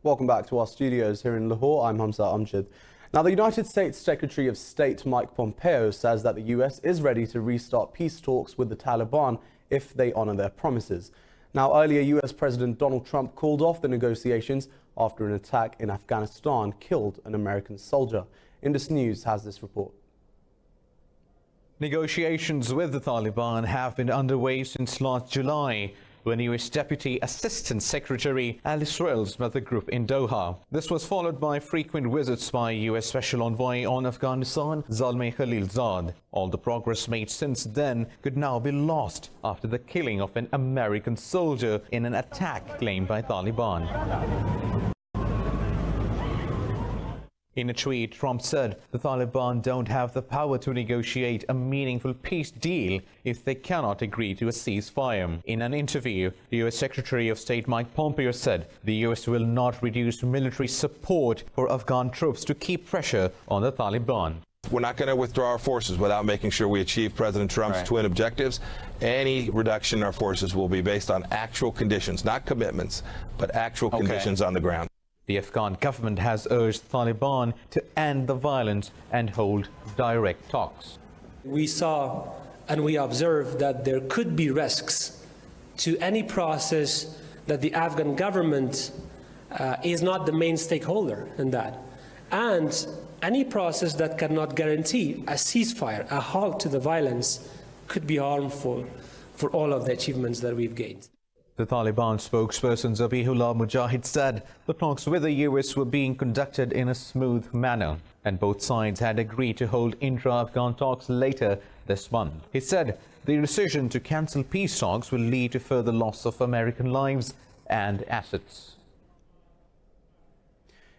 Welcome back to our studios here in Lahore. I'm Hamza Amjad. Now, the United States Secretary of State Mike Pompeo says that the US is ready to restart peace talks with the Taliban if they honor their promises. Now, earlier, US President Donald Trump called off the negotiations after an attack in Afghanistan killed an American soldier. Indus News has this report. Negotiations with the Taliban have been underway since last July, when US Deputy Assistant Secretary Alice Wells met the group in Doha. This was followed by frequent visits by US Special Envoy on Afghanistan, Zalmay Khalilzad. All the progress made since then could now be lost after the killing of an American soldier in an attack claimed by Taliban. In a tweet, Trump said the Taliban don't have the power to negotiate a meaningful peace deal if they cannot agree to a ceasefire. In an interview, the U.S. Secretary of State Mike Pompeo said the U.S. will not reduce military support for Afghan troops to keep pressure on the Taliban. We're not going to withdraw our forces without making sure we achieve President Trump's twin objectives. Any reduction in our forces will be based on actual conditions, not commitments, but actual conditions on the ground. The Afghan government has urged the Taliban to end the violence and hold direct talks. We saw and we observed that there could be risks to any process that the Afghan government is not the main stakeholder in that. And any process that cannot guarantee a ceasefire, a halt to the violence, could be harmful for all of the achievements that we've gained. The Taliban spokesperson Zabihullah Mujahid said the talks with the US were being conducted in a smooth manner, and both sides had agreed to hold intra-Afghan talks later this month. He said the decision to cancel peace talks will lead to further loss of American lives and assets.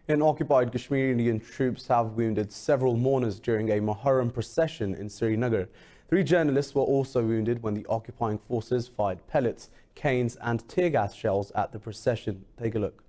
In occupied Kashmir, Indian troops have wounded several mourners during a Muharram procession in Srinagar. 3 journalists were also wounded when the occupying forces fired pellets, canes and tear gas shells at the procession. Take a look.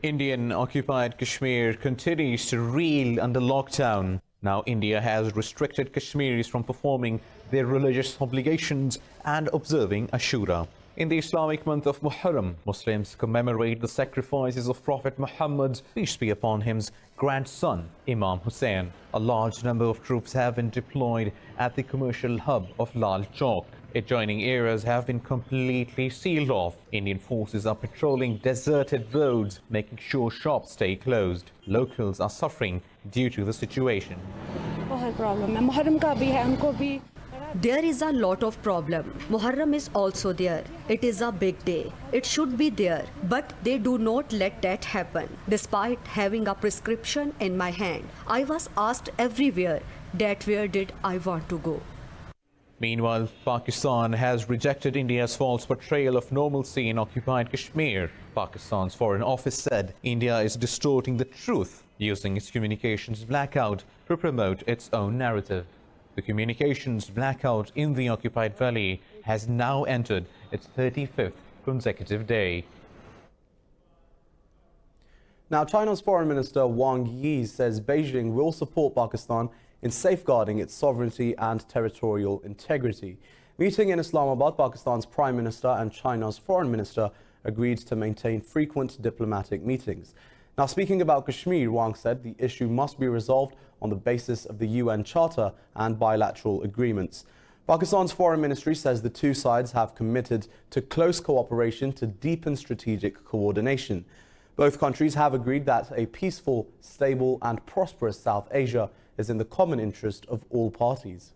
Indian-occupied Kashmir continues to reel under lockdown. Now India has restricted Kashmiris from performing their religious obligations and observing Ashura. In the Islamic month of Muharram, Muslims commemorate the sacrifices of Prophet Muhammad, peace be upon him's grandson, Imam Hussain. A large number of troops have been deployed at the commercial hub of Lal Chowk. Adjoining areas have been completely sealed off. Indian forces are patrolling deserted roads, making sure shops stay closed. Locals are suffering due to the situation. There is a lot of problem. Muharram is also there. It is a big day. It should be there, but they do not let that happen. Despite having a prescription in my hand, I was asked everywhere that where did I want to go. Meanwhile, Pakistan has rejected India's false portrayal of normalcy in occupied Kashmir. Pakistan's Foreign Office said India is distorting the truth, using its communications blackout to promote its own narrative. The communications blackout in the occupied valley has now entered its 35th consecutive day. Now, China's Foreign Minister Wang Yi says Beijing will support Pakistan in safeguarding its sovereignty and territorial integrity. Meeting in Islamabad, Pakistan's Prime Minister and China's Foreign Minister agreed to maintain frequent diplomatic meetings. Now, speaking about Kashmir, Wang said the issue must be resolved on the basis of the UN Charter and bilateral agreements. Pakistan's Foreign Ministry says the two sides have committed to close cooperation to deepen strategic coordination. Both countries have agreed that a peaceful, stable and prosperous South Asia is in the common interest of all parties.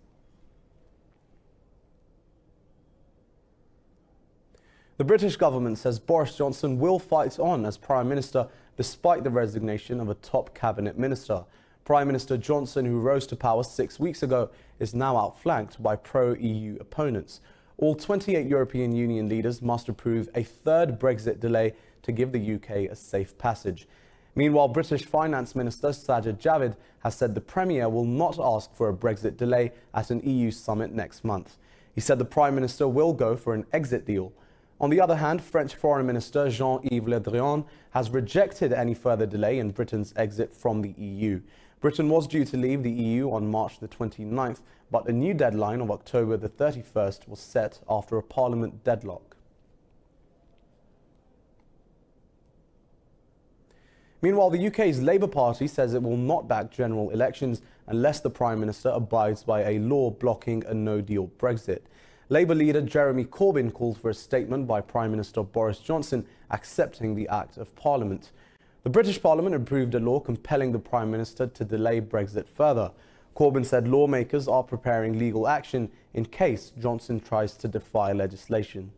The British government says Boris Johnson will fight on as Prime Minister despite the resignation of a top cabinet minister. Prime Minister Johnson, who rose to power 6 weeks ago, is now outflanked by pro-EU opponents. All 28 European Union leaders must approve a third Brexit delay to give the UK a safe passage. Meanwhile, British Finance Minister Sajid Javid has said the Premier will not ask for a Brexit delay at an EU summit next month. He said the Prime Minister will go for an exit deal. On the other hand, French Foreign Minister Jean-Yves Le Drian has rejected any further delay in Britain's exit from the EU. Britain was due to leave the EU on March the 29th, but a new deadline of October the 31st was set after a Parliament deadlock. Meanwhile, the UK's Labour Party says it will not back general elections unless the Prime Minister abides by a law blocking a no-deal Brexit. Labour leader Jeremy Corbyn called for a statement by Prime Minister Boris Johnson accepting the Act of Parliament. The British Parliament approved a law compelling the Prime Minister to delay Brexit further. Corbyn said lawmakers are preparing legal action in case Johnson tries to defy legislation.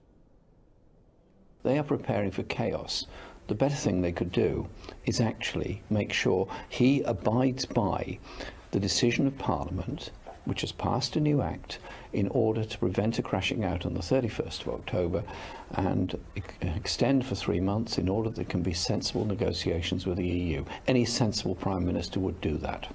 They are preparing for chaos. The better thing they could do is actually make sure he abides by the decision of Parliament, which has passed a new act, in order to prevent a crashing out on the 31st of October and extend for 3 months in order that there can be sensible negotiations with the EU. Any sensible Prime Minister would do that.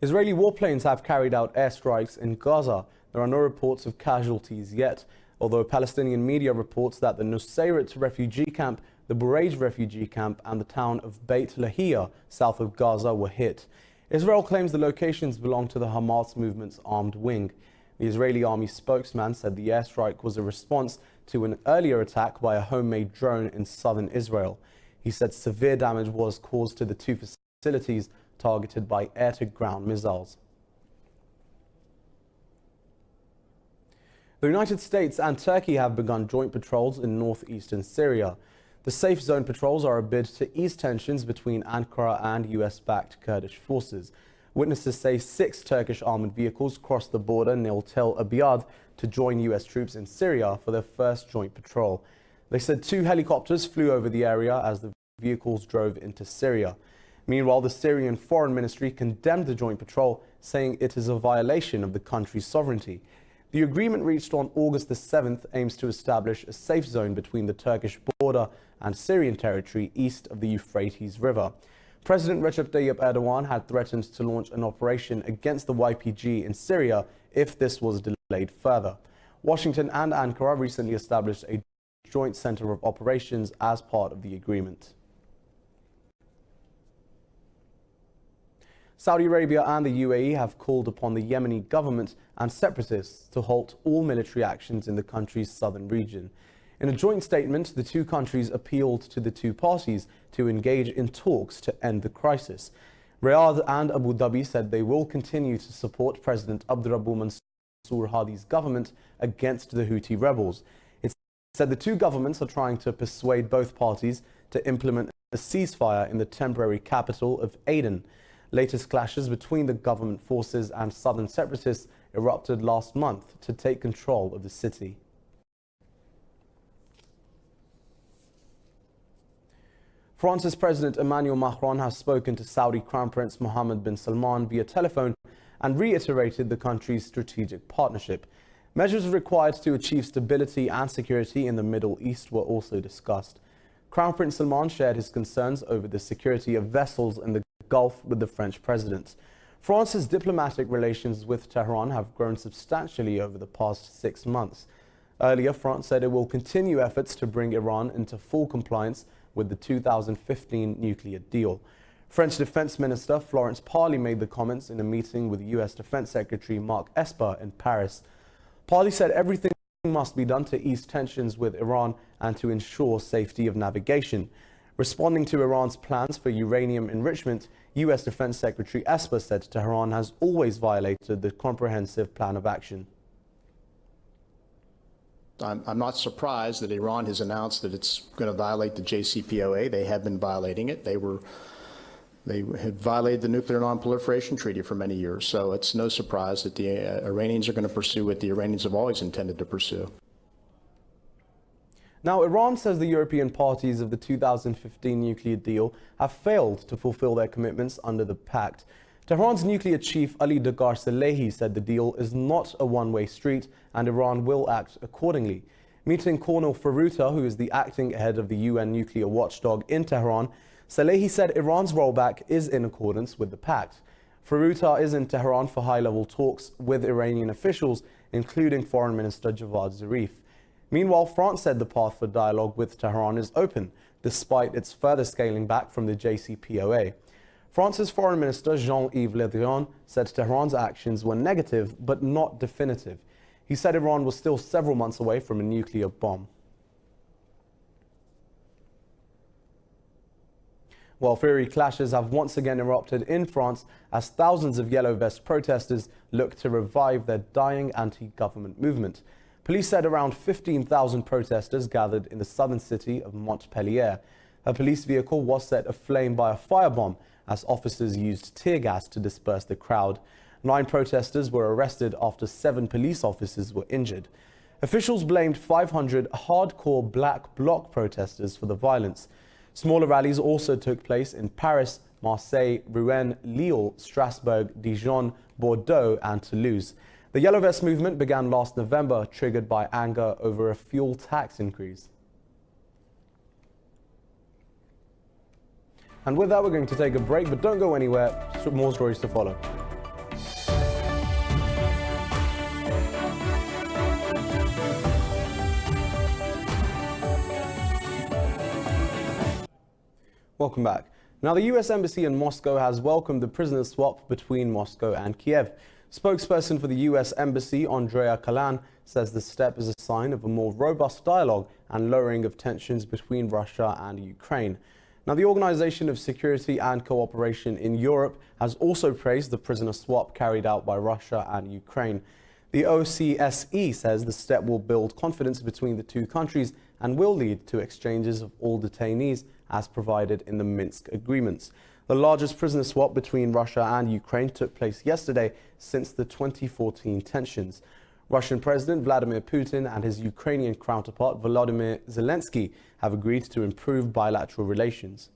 Israeli warplanes have carried out airstrikes in Gaza. There are no reports of casualties yet, although Palestinian media reports that the Nusayrat refugee camp, the Bureij refugee camp and the town of Beit Lahia, south of Gaza, were hit. Israel claims the locations belong to the Hamas movement's armed wing. The Israeli army spokesman said the airstrike was a response to an earlier attack by a homemade drone in southern Israel. He said severe damage was caused to the two facilities targeted by air-to-ground missiles. The United States and Turkey have begun joint patrols in northeastern Syria. The Safe Zone patrols are a bid to ease tensions between Ankara and US-backed Kurdish forces. Witnesses say 6 Turkish armored vehicles crossed the border near Tel Abyad to join US troops in Syria for their first joint patrol. They said 2 helicopters flew over the area as the vehicles drove into Syria. Meanwhile, the Syrian Foreign Ministry condemned the joint patrol, saying it is a violation of the country's sovereignty. The agreement reached on August the 7th aims to establish a safe zone between the Turkish border and Syrian territory east of the Euphrates River. President Recep Tayyip Erdogan had threatened to launch an operation against the YPG in Syria if this was delayed further. Washington and Ankara recently established a joint center of operations as part of the agreement. Saudi Arabia and the UAE have called upon the Yemeni government and separatists to halt all military actions in the country's southern region. In a joint statement, the two countries appealed to the two parties to engage in talks to end the crisis. Riyadh and Abu Dhabi said they will continue to support President Abdurrabbu Mansour Hadi's government against the Houthi rebels. It said the two governments are trying to persuade both parties to implement a ceasefire in the temporary capital of Aden. Latest clashes between the government forces and southern separatists erupted last month to take control of the city. France's President Emmanuel Macron has spoken to Saudi Crown Prince Mohammed bin Salman via telephone and reiterated the country's strategic partnership. Measures required to achieve stability and security in the Middle East were also discussed. Crown Prince Salman shared his concerns over the security of vessels in the Gulf with the French president. France's diplomatic relations with Tehran have grown substantially over the past 6 months. Earlier, France said it will continue efforts to bring Iran into full compliance with the 2015 nuclear deal. French Defense Minister Florence Parly made the comments in a meeting with US Defense Secretary Mark Esper in Paris. Parly said everything must be done to ease tensions with Iran and to ensure safety of navigation. Responding to Iran's plans for uranium enrichment, US Defense Secretary Esper said Tehran has always violated the Comprehensive Plan of Action. I'm not surprised that Iran has announced that it's going to violate the JCPOA. They have been violating it. They had violated the Nuclear Non-Proliferation Treaty for many years. So it's no surprise that the Iranians are going to pursue what the Iranians have always intended to pursue. Now, Iran says the European parties of the 2015 nuclear deal have failed to fulfill their commitments under the pact. Tehran's nuclear chief Ali Dagar Salehi said the deal is not a one-way street and Iran will act accordingly. Meeting Colonel Farouta, who is the acting head of the UN nuclear watchdog in Tehran, Salehi said Iran's rollback is in accordance with the pact. Farouta is in Tehran for high-level talks with Iranian officials, including Foreign Minister Javad Zarif. Meanwhile, France said the path for dialogue with Tehran is open, despite its further scaling back from the JCPOA. France's Foreign Minister Jean-Yves Le Drian said Tehran's actions were negative but not definitive. He said Iran was still several months away from a nuclear bomb. Well, fiery clashes have once again erupted in France as thousands of yellow vest protesters look to revive their dying anti-government movement. Police said around 15,000 protesters gathered in the southern city of Montpellier. A police vehicle was set aflame by a firebomb as officers used tear gas to disperse the crowd. 9 protesters were arrested after 7 police officers were injured. Officials blamed 500 hardcore black bloc protesters for the violence. Smaller rallies also took place in Paris, Marseille, Rouen, Lille, Strasbourg, Dijon, Bordeaux and Toulouse. The Yellow Vest movement began last November, triggered by anger over a fuel tax increase. And with that, we're going to take a break, but don't go anywhere. More stories to follow. Welcome back. Now, the US Embassy in Moscow has welcomed the prisoner swap between Moscow and Kiev. Spokesperson for the US Embassy, Andrea Kalan, says the step is a sign of a more robust dialogue and lowering of tensions between Russia and Ukraine. Now, the Organization of Security and Cooperation in Europe has also praised the prisoner swap carried out by Russia and Ukraine. The OCSE says the step will build confidence between the two countries and will lead to exchanges of all detainees as provided in the Minsk agreements. The largest prisoner swap between Russia and Ukraine took place yesterday since the 2014 tensions. Russian President Vladimir Putin and his Ukrainian counterpart Volodymyr Zelensky have agreed to improve bilateral relations.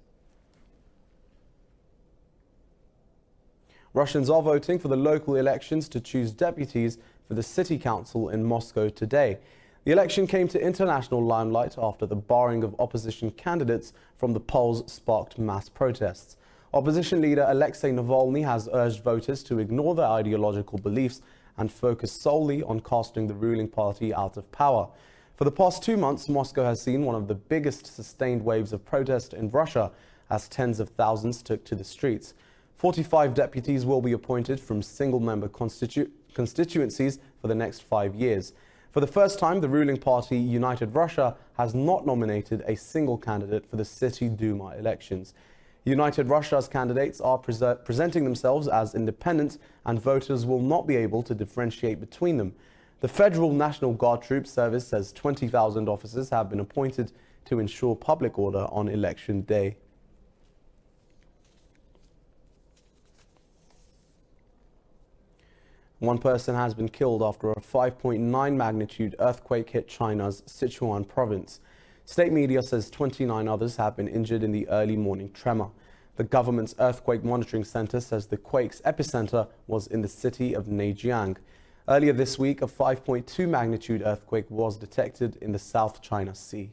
Russians are voting for the local elections to choose deputies for the city council in Moscow today. The election came to international limelight after the barring of opposition candidates from the polls sparked mass protests. Opposition leader Alexei Navalny has urged voters to ignore their ideological beliefs and focus solely on casting the ruling party out of power. For the past 2 months, Moscow has seen one of the biggest sustained waves of protest in Russia as tens of thousands took to the streets. 45 deputies will be appointed from single-member constituencies for the next 5 years. For the first time, the ruling party, United Russia, has not nominated a single candidate for the City Duma elections. United Russia's candidates are presenting themselves as independent, and voters will not be able to differentiate between them. The Federal National Guard Troop Service says 20,000 officers have been appointed to ensure public order on election day. One person has been killed after a 5.9 magnitude earthquake hit China's Sichuan province. State media says 29 others have been injured in the early morning tremor. The government's Earthquake Monitoring Center says the quake's epicenter was in the city of Neijiang. Earlier this week, a 5.2 magnitude earthquake was detected in the South China Sea.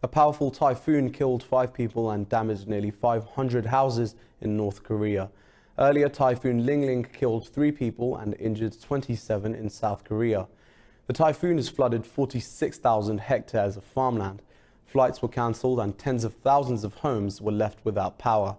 A powerful typhoon killed 5 people and damaged nearly 500 houses in North Korea. Earlier, Typhoon Lingling killed 3 people and injured 27 in South Korea. The typhoon has flooded 46,000 hectares of farmland. Flights were cancelled and tens of thousands of homes were left without power.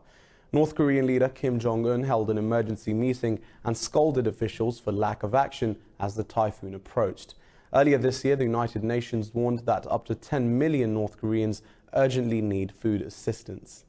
North Korean leader Kim Jong-un held an emergency meeting and scolded officials for lack of action as the typhoon approached. Earlier this year, the United Nations warned that up to 10 million North Koreans urgently need food assistance.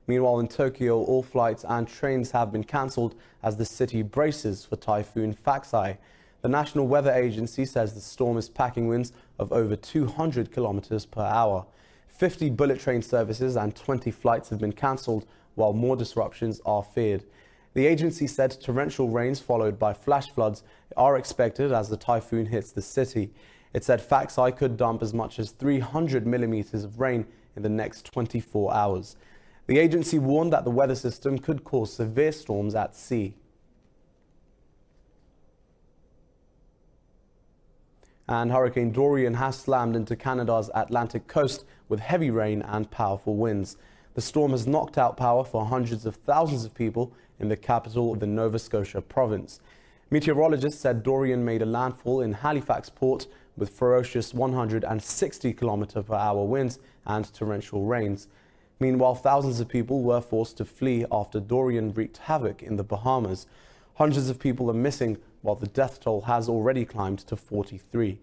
Meanwhile, in Tokyo, all flights and trains have been cancelled as the city braces for Typhoon Faxai. The National Weather Agency says the storm is packing winds of over 200 kilometers per hour. 50 bullet train services and 20 flights have been cancelled, while more disruptions are feared. The agency said torrential rains followed by flash floods are expected as the typhoon hits the city. It said Faxai could dump as much as 300 millimeters of rain in the next 24 hours. The agency warned that the weather system could cause severe storms at sea. And Hurricane Dorian has slammed into Canada's Atlantic coast with heavy rain and powerful winds. The storm has knocked out power for hundreds of thousands of people in the capital of the Nova Scotia province. Meteorologists said Dorian made a landfall in Halifax port with ferocious 160 km/h winds and torrential rains. Meanwhile, thousands of people were forced to flee after Dorian wreaked havoc in the Bahamas. Hundreds of people are missing, while the death toll has already climbed to 43.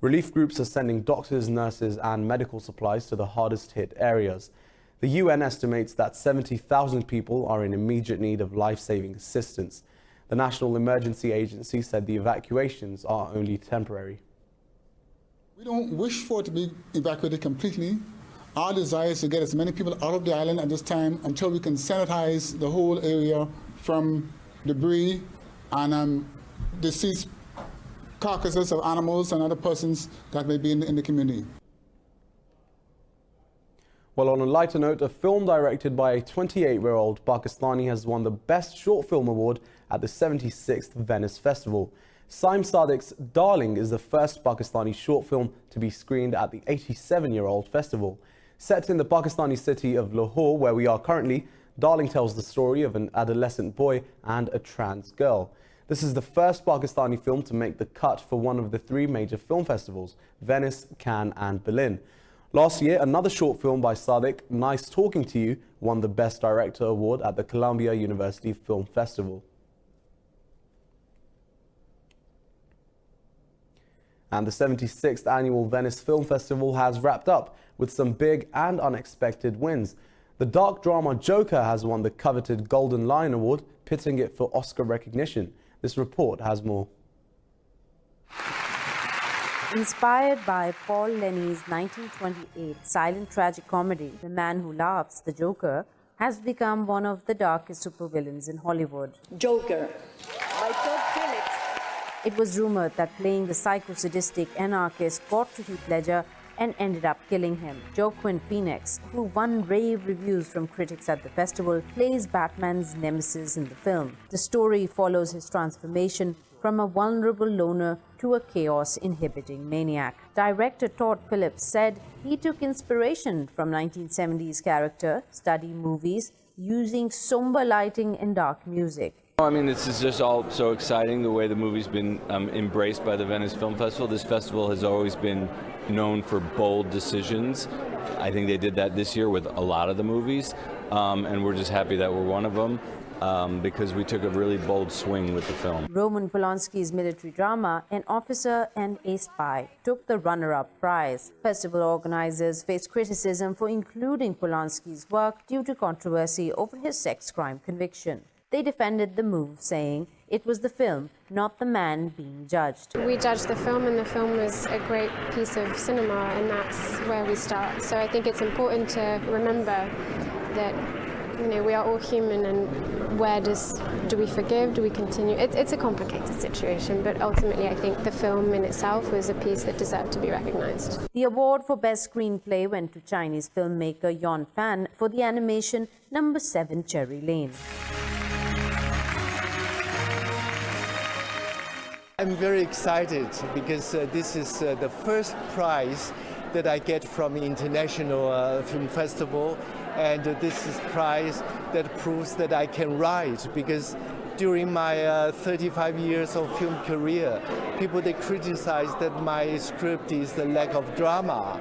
Relief groups are sending doctors, nurses and medical supplies to the hardest hit areas. The UN estimates that 70,000 people are in immediate need of life-saving assistance. The National Emergency Agency said the evacuations are only temporary. We don't wish for it to be evacuated completely. Our desire is to get as many people out of the island at this time until we can sanitize the whole area from debris and deceased carcasses of animals and other persons that may be in the community. Well, on a lighter note, a film directed by a 28-year-old Pakistani has won the Best Short Film Award at the 76th Venice Festival. Saim Sadiq's Darling is the first Pakistani short film to be screened at the 87-year-old festival. Set in the Pakistani city of Lahore, where we are currently, Darling tells the story of an adolescent boy and a trans girl. This is the first Pakistani film to make the cut for one of the 3 major film festivals, Venice, Cannes and Berlin. Last year, another short film by Sadiq, Nice Talking to You, won the Best Director award at the Columbia University Film Festival. And the 76th annual Venice Film Festival has wrapped up with some big and unexpected wins. The dark drama Joker has won the coveted Golden Lion Award, pitting it for Oscar recognition. This report has more. Inspired by Paul Lenny's 1928 silent tragic comedy, The Man Who Laughs, The Joker, has become one of the darkest supervillains in Hollywood. Joker by Todd Phillips. It was rumored that playing the psycho-sadistic anarchist got to Heath Ledger and ended up killing him. Joaquin Phoenix, who won rave reviews from critics at the festival, plays Batman's nemesis in the film. The story follows his transformation from a vulnerable loner to a chaos-inhibiting maniac. Director Todd Phillips said he took inspiration from 1970s character study movies using somber lighting and dark music. I mean, this is just all so exciting, the way the movie's been embraced by the Venice Film Festival. This festival has always been known for bold decisions. I think they did that this year with a lot of the movies, and we're just happy that we're one of them. Because we took a really bold swing with the film. Roman Polanski's military drama, An Officer and a Spy, took the runner-up prize. Festival organizers faced criticism for including Polanski's work due to controversy over his sex crime conviction. They defended the move, saying it was the film, not the man being judged. We judged the film, and the film was a great piece of cinema, and that's where we start. So I think it's important to remember that, you know, we are all human, and do we forgive, do we continue? It's a complicated situation, but ultimately I think the film in itself was a piece that deserved to be recognized. The award for Best Screenplay went to Chinese filmmaker Yon Fan for the animation Number 7 Cherry Lane. I'm very excited because this is the first prize that I get from the International Film Festival, and this is a prize that proves that I can write, because during my 35 years of film career, people, they criticize that my script is the lack of drama.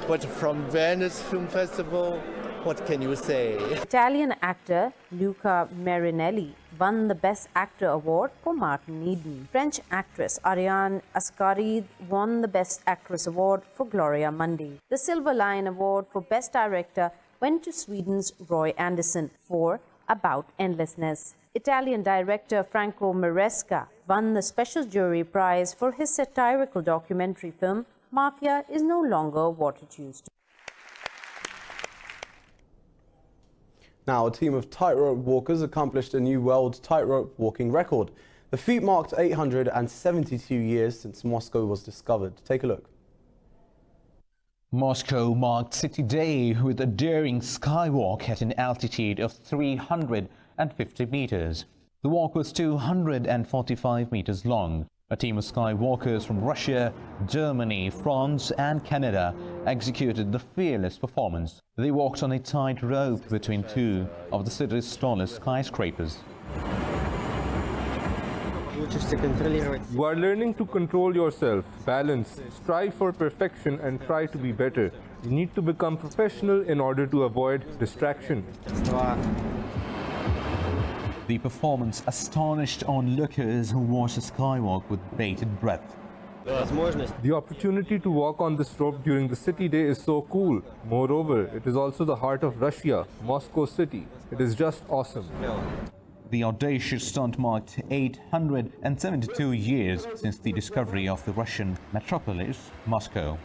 But from Venice Film Festival, what can you say? Italian actor Luca Marinelli won the Best Actor award for Martin Eden. French actress Ariane Ascaride won the Best Actress award for Gloria Mundi. The Silver Lion Award for Best Director went to Sweden's Roy Andersson for About Endlessness. Italian director Franco Maresca won the Special Jury Prize for his satirical documentary film Mafia is No Longer What It Used to. Now, a team of tightrope walkers accomplished a new world tightrope walking record. The feat marked 872 years since Moscow was discovered. Take a look. Moscow marked City Day with a daring skywalk at an altitude of 350 meters. The walk was 245 meters long. A team of skywalkers from Russia, Germany, France and Canada executed the fearless performance. They walked on a tight rope between 2 of the city's tallest skyscrapers. You are learning to control yourself, balance, strive for perfection and try to be better. You need to become professional in order to avoid distraction. The performance astonished onlookers who watched the Skywalk with bated breath. The opportunity to walk on this rope during the city day is so cool. Moreover, it is also the heart of Russia, Moscow city. It is just awesome. The audacious stunt marked 872 years since the discovery of the Russian metropolis, Moscow.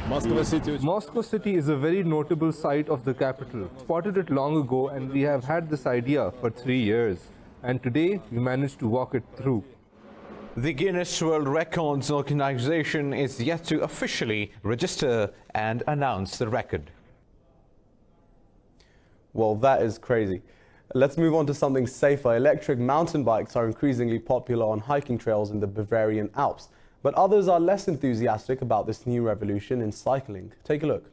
Moscow city is a very notable site of the capital. Spotted it long ago and we have had this idea for 3 years. And today we managed to walk it through. The Guinness World Records organization is yet to officially register and announce the record. Well, that is crazy. Let's move on to something safer. Electric mountain bikes are increasingly popular on hiking trails in the Bavarian Alps, but others are less enthusiastic about this new revolution in cycling. Take a look.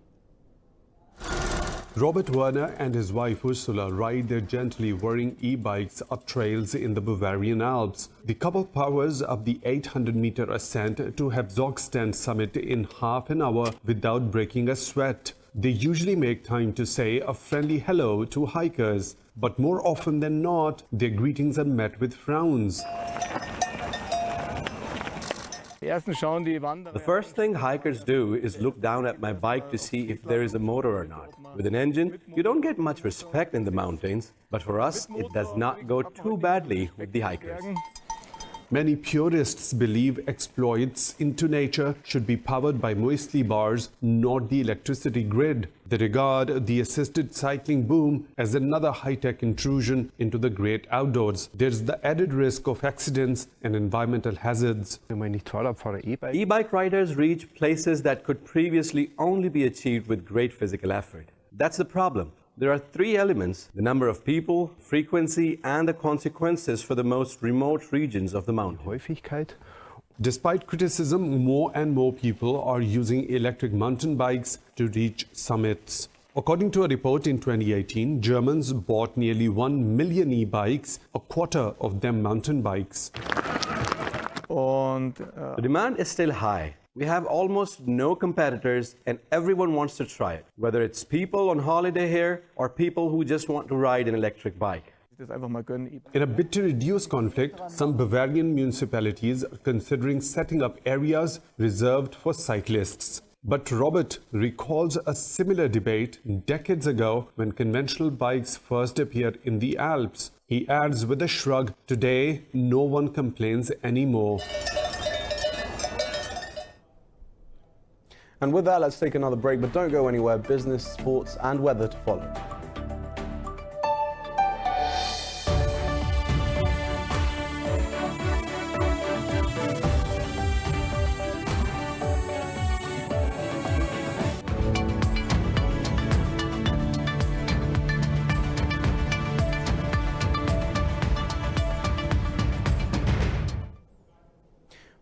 Robert Werner and his wife Ursula ride their gently whirring e-bikes up trails in the Bavarian Alps. The couple powers up the 800-meter ascent to Herzogstand summit in half an hour without breaking a sweat. They usually make time to say a friendly hello to hikers, but more often than not, their greetings are met with frowns. The first thing hikers do is look down at my bike to see if there is a motor or not. With an engine, you don't get much respect in the mountains, but for us, it does not go too badly with the hikers. Many purists believe exploits into nature should be powered by muesli bars, not the electricity grid. They regard the assisted cycling boom as another high-tech intrusion into the great outdoors. There's the added risk of accidents and environmental hazards. E-bike riders reach places that could previously only be achieved with great physical effort. That's the problem. There are 3 elements: the number of people, frequency, and the consequences for the most remote regions of the mountain. Despite criticism, more and more people are using electric mountain bikes to reach summits. According to a report in 2018, Germans bought nearly 1 million e-bikes, a quarter of them mountain bikes. The demand is still high. We have almost no competitors and everyone wants to try it, whether it's people on holiday here or people who just want to ride an electric bike. In a bid to reduce conflict, some Bavarian municipalities are considering setting up areas reserved for cyclists. But Robert recalls a similar debate decades ago when conventional bikes first appeared in the Alps. He adds with a shrug, today no one complains anymore. And with that, let's take another break, but don't go anywhere. Business, sports, and weather to follow.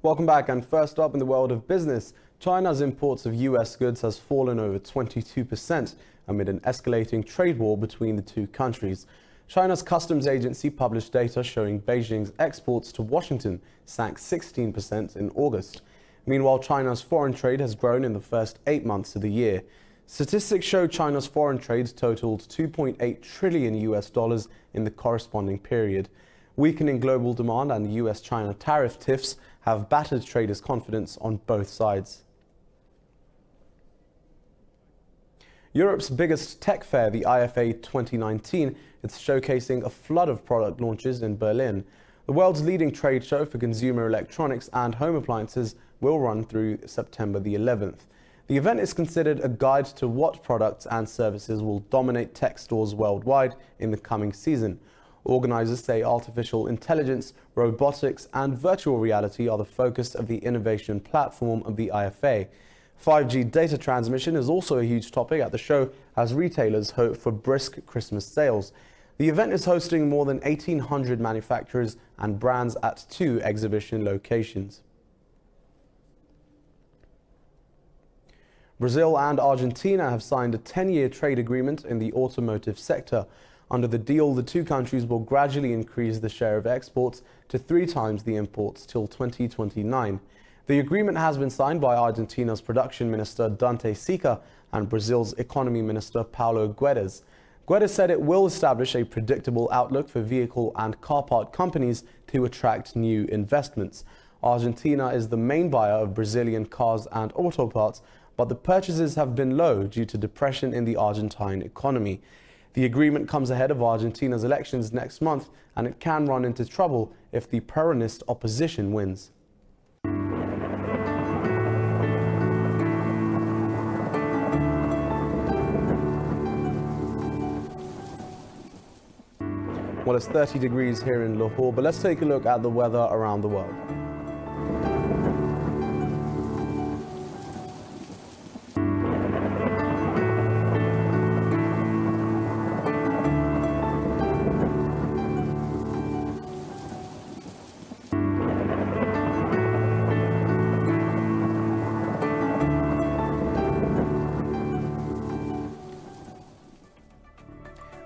Welcome back, and first up in the world of business, China's imports of US goods has fallen over 22% amid an escalating trade war between the two countries. China's customs agency published data showing Beijing's exports to Washington sank 16% in August. Meanwhile, China's foreign trade has grown in the first 8 months of the year. Statistics show China's foreign trade totaled $2.8 trillion in the corresponding period. Weakening global demand and US-China tariff tiffs have battered traders' confidence on both sides. Europe's biggest tech fair, the IFA 2019, is showcasing a flood of product launches in Berlin. The world's leading trade show for consumer electronics and home appliances will run through September the 11th. The event is considered a guide to what products and services will dominate tech stores worldwide in the coming season. Organizers say artificial intelligence, robotics, and virtual reality are the focus of the innovation platform of the IFA. 5G data transmission is also a huge topic at the show as retailers hope for brisk Christmas sales. The event is hosting more than 1,800 manufacturers and brands at 2 exhibition locations. Brazil and Argentina have signed a 10-year trade agreement in the automotive sector. Under the deal, the two countries will gradually increase the share of exports to 3 times the imports till 2029. The agreement has been signed by Argentina's production minister Dante Sica and Brazil's economy minister Paulo Guedes. Guterres said it will establish a predictable outlook for vehicle and car part companies to attract new investments. Argentina is the main buyer of Brazilian cars and auto parts, but the purchases have been low due to depression in the Argentine economy. The agreement comes ahead of Argentina's elections next month, and it can run into trouble if the Peronist opposition wins. Well, it's 30 degrees here in Lahore, but let's take a look at the weather around the world.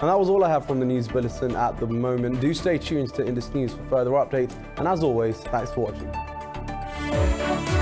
And that was all I have from the News Bulletin at the moment. Do stay tuned to Indus News for further updates. And as always, thanks for watching.